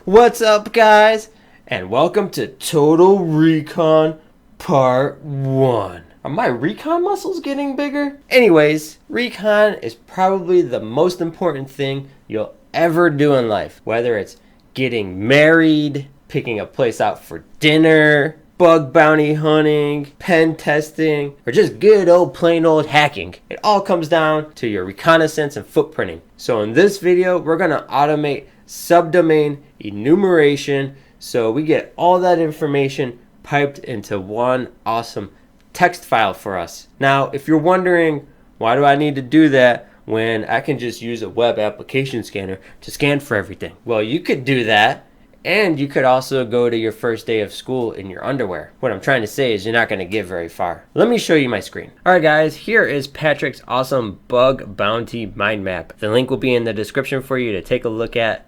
What's up, guys? And welcome to Total Recon Part 1. Are my recon muscles getting bigger? Anyways, recon is probably the most important thing you'll ever do in life. Whether it's getting married, picking a place out for dinner, bug bounty hunting, pen testing, or just good old plain old hacking. It all comes down to your reconnaissance and footprinting. So in this video, we're going to automate subdomain enumeration so we get all that information piped into one awesome text file for us. Now, if you're wondering, why do I need to do that when I can just use a web application scanner to scan for everything? Well, you could do that, and you could also go to your first day of school in your underwear. What I'm trying to say is you're not going to get very far. Let me show you my screen. Alright guys, here is Patrick's awesome bug bounty mind map. The link will be in the description for you to take a look at.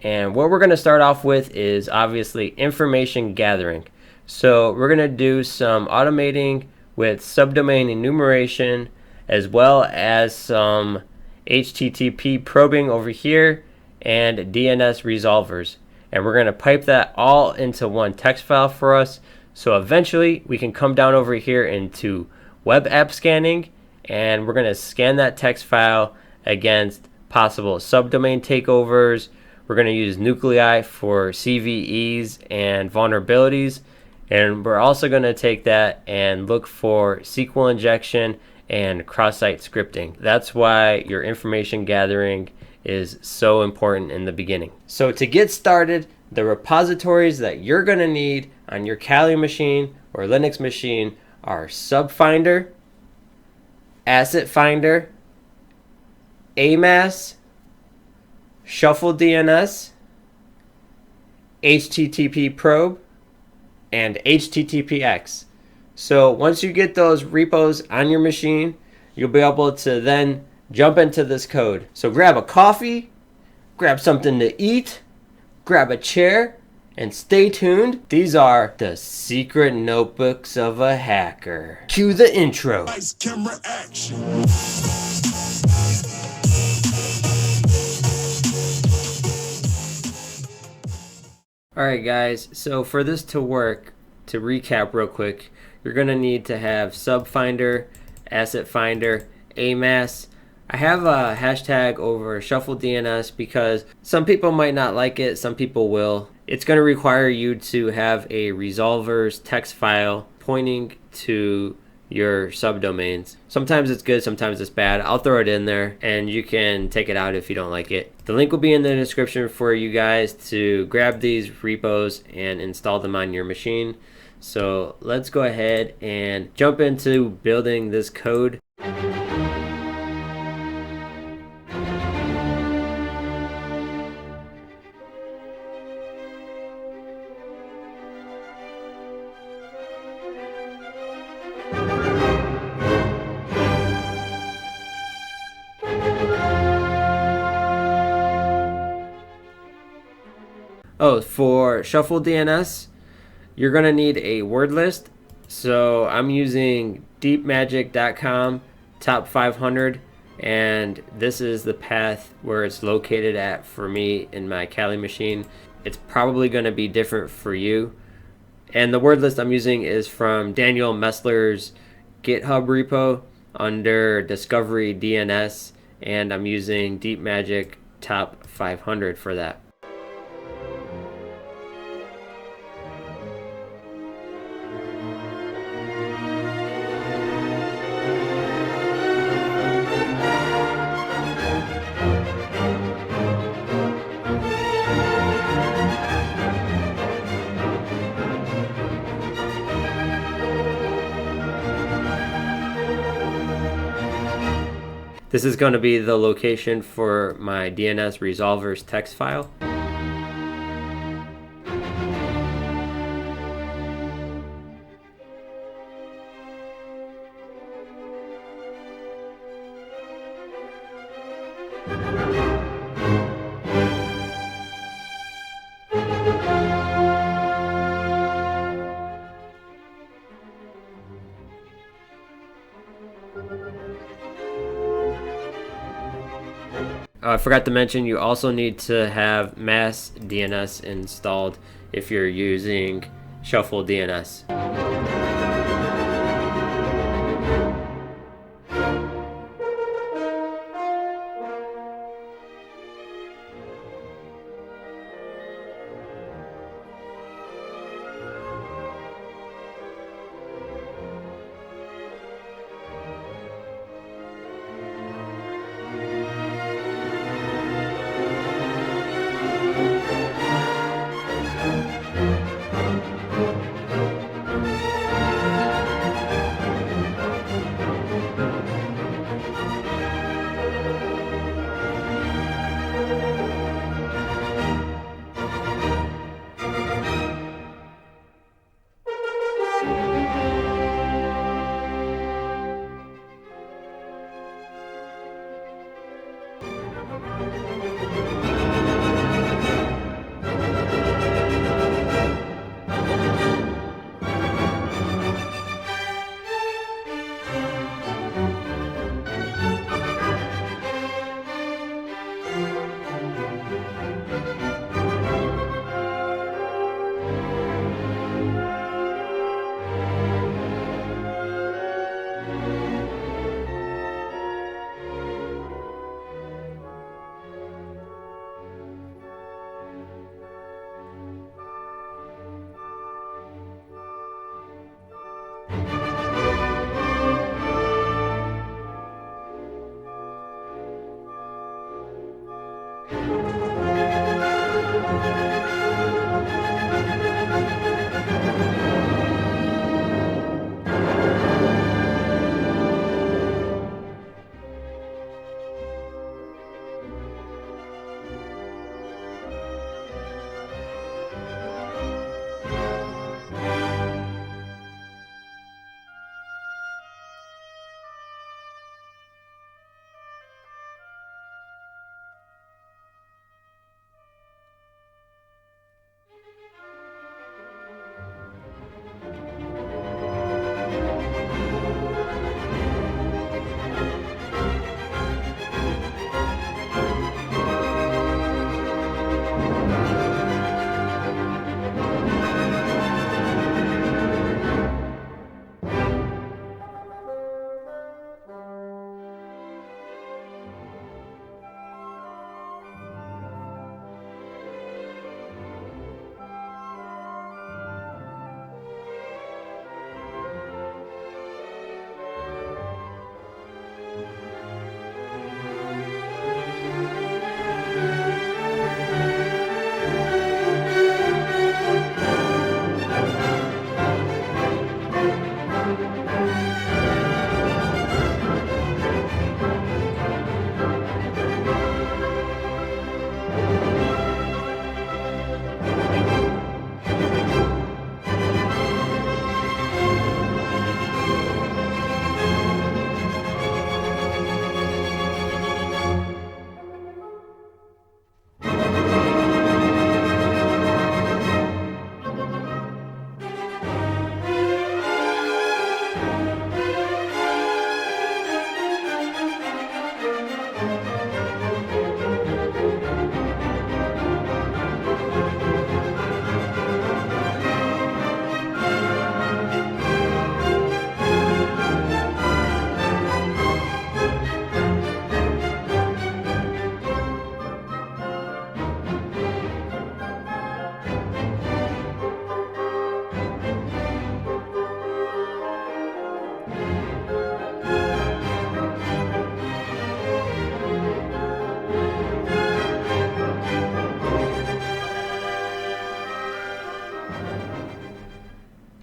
And what we're going to start off with is obviously information gathering. So we're going to do some automating with subdomain enumeration as well as some HTTP probing over here and DNS resolvers. And we're going to pipe that all into one text file for us. So eventually we can come down over here into web app scanning, and we're going to scan that text file against possible subdomain takeovers. We're going to use nuclei for CVEs and vulnerabilities. And we're also going to take that and look for SQL injection and cross-site scripting. That's why your information gathering is so important in the beginning. So to get started, the repositories that you're going to need on your Kali machine or Linux machine are Subfinder, Asset Finder, AMAS, Shuffle DNS, HTTP probe, and HTTPX. So once you get those repos on your machine, you'll be able to then jump into this code. So grab a coffee, grab something to eat, grab a chair, and stay tuned. These are the secret notebooks of a hacker. Cue the intro. Lights, camera, action. Alright guys, so for this to work, to recap real quick, you're going to need to have Subfinder, Asset Finder, AMAS. I have a hashtag over Shuffle DNS because some people might not like it, some people will. It's going to require you to have a resolvers text file pointing to your subdomains. Sometimes it's good, sometimes it's bad. I'll throw it in there and you can take it out if you don't like it. The link will be in the description for you guys to grab these repos and install them on your machine. So let's go ahead and jump into building this code. Oh, for Shuffle DNS, you're going to need a word list. So I'm using deepmagic.com top 500, and this is the path where it's located at for me in my Kali machine. It's probably going to be different for you. And the word list I'm using is from Daniel Messler's GitHub repo under Discovery DNS, and I'm using DeepMagic top 500 for that. This is going to be the location for my DNS resolvers text file. I forgot to mention, you also need to have mass DNS installed if you're using Shuffle DNS.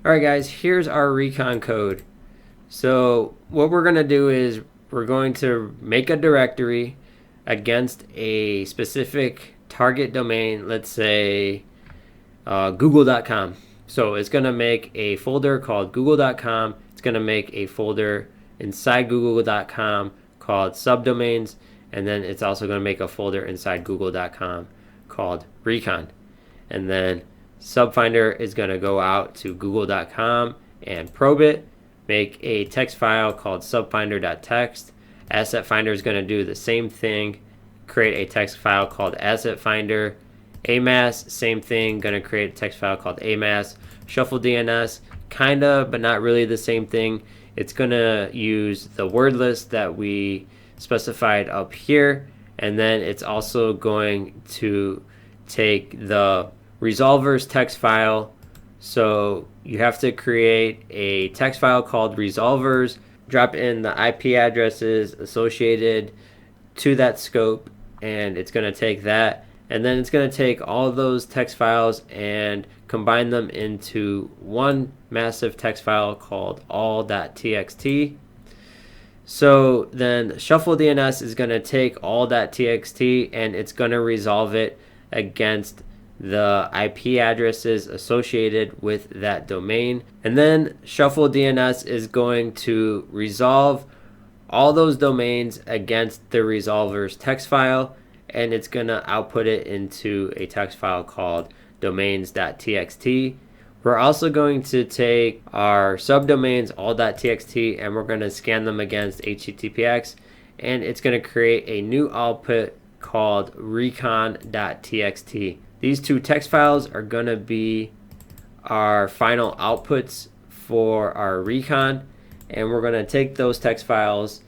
Alright guys, here's our recon code. So what we're going to do is we're going to make a directory against a specific target domain, let's say google.com. So it's going to make a folder called google.com. It's going to make a folder inside google.com called subdomains, and then it's also going to make a folder inside google.com called recon. And then Subfinder is going to go out to google.com and probe it, make a text file called subfinder.txt. Asset Finder is going to do the same thing, create a text file called asset finder. AMAS, same thing, gonna create a text file called AMAS. Shuffle DNS, kinda, but not really the same thing. It's gonna use the word list that we specified up here, and then it's also going to take the resolvers text file. So you have to create a text file called resolvers, drop in the IP addresses associated to that scope, and it's going to take that, and then it's going to take all those text files and combine them into one massive text file called all.txt. So then shuffle DNS is going to take all.txt and it's going to resolve it against the IP addresses associated with that domain. And then shuffle DNS is going to resolve all those domains against the resolver's text file, and it's going to output it into a text file called domains.txt. We're also going to take our subdomains all.txt and we're going to scan them against HTTPS, and it's going to create a new output called recon.txt. These two text files are going to be our final outputs for our recon, and we're going to take those text files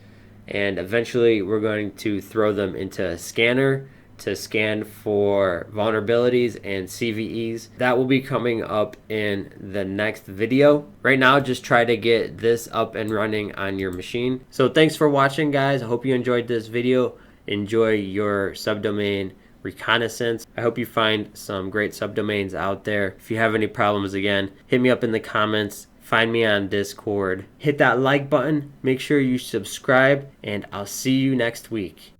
and eventually we're going to throw them into a scanner to scan for vulnerabilities and CVEs. That will be coming up in the next video. Right now, just try to get this up and running on your machine. So thanks for watching, guys. I hope you enjoyed this video. Enjoy your subdomain reconnaissance. I hope you find some great subdomains out there. If you have any problems, again, hit me up in the comments. Find me on Discord. Hit that like button. Make sure you subscribe, and I'll see you next week.